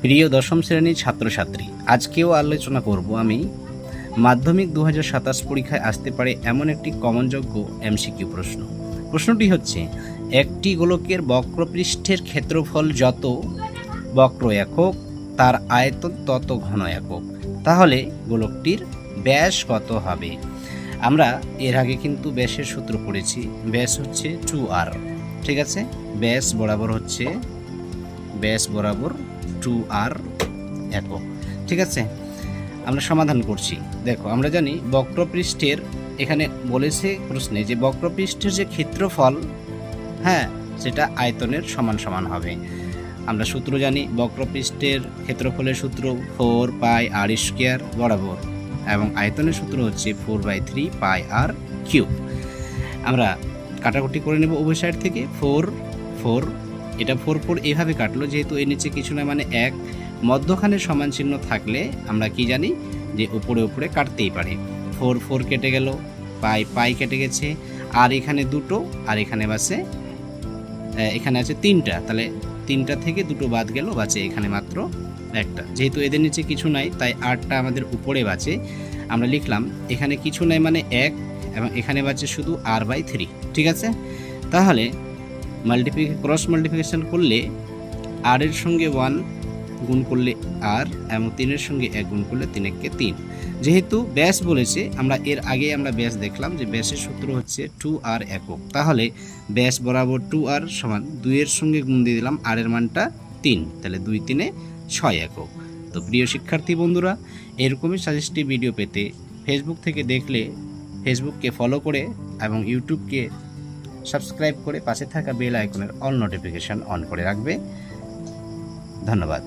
প্রিয় দশম শ্রেণীর ছাত্রছাত্রী, আজকেও আলোচনা করব আমি মাধ্যমিক 2027 পরীক্ষায় আসতে পারে এমন একটি কমনযোগ্য এমসিকিউ প্রশ্ন। প্রশ্নটি হচ্ছে, একটি গোলকের বক্রপৃষ্ঠের ক্ষেত্রফল যত বক্র একক তার আয়তন তত ঘন একক, তাহলে গোলকটির ব্যাস কত হবে? আমরা এর আগে কিন্তু ব্যাসের সূত্র পড়েছি। ব্যাস হচ্ছে 2r, ঠিক আছে। ব্যাস বরাবর 2r একক, ঠিক আছে। আমরা সমাধান করছি। দেখো, আমরা জানি বক্রপৃষ্ঠের, এখানে বলেছে প্রশ্নে যে বক্রপৃষ্ঠের যে ক্ষেত্রফল, হ্যাঁ, সেটা আয়তনের সমান সমান হবে। আমরা সূত্র জানি, বক্রপৃষ্ঠের ক্ষেত্রফলের সূত্র 4πr² বরাবর, এবং আয়তনের সূত্র হচ্ছে 4/3πr³। আমরা কাটাকুটি করে নেব উভয় সাইড থেকে। 4 এটা 4 এভাবে কাটলো, যেহেতু এর নিচে কিছু না মানে 1, মধ্যখানে সমান চিহ্ন থাকলে আমরা কি জানি যে উপরে উপরে কাটতেই পারে। 4 কেটে গেল, পাই কেটে গেছে, আর এখানে 2, আর এখানে বাসে এখানে আছে 3টা, তাহলে 3টা থেকে 2 বাদ গেল, বাঁচে এখানে মাত্র 1টা। যেহেতু এদের নিচে কিছু নাই, তাই 8টা আমাদের উপরে বাঁচে। আমরা লিখলাম এখানে কিছু নাই মানে 1, এবং এখানে বাঁচে শুধু r/3, ঠিক আছে। তাহলে ক্রস মাল্টিপ্লিকেশন করলে r এর সঙ্গে 1 গুণ করলে r, এবং 3-এর সঙ্গে 1 গুণ করলে 3×3। যেহেতু ব্যাস বলেছে, আমরা এর আগে ব্যাস দেখলাম যে ব্যাসের সূত্র হচ্ছে 2r একক, তাহলে ব্যাস বরাবর 2r সমান 2-এর সঙ্গে গুণ দিয়ে দিলাম r এর মানটা 3, তাহলে 2×3 = 6 একক। তো প্রিয় শিক্ষার্থী বন্ধুরা, এরকমই সাজেস্টিভ ভিডিও পেতে ফেসবুক থেকে দেখলে ফেসবুককে ফলো করে এবং ইউটিউবকে সাবস্ক্রাইব করে পাশে থাকা বেল আইকনের অল নোটিফিকেশন অন করে রাখবে। ধন্যবাদ।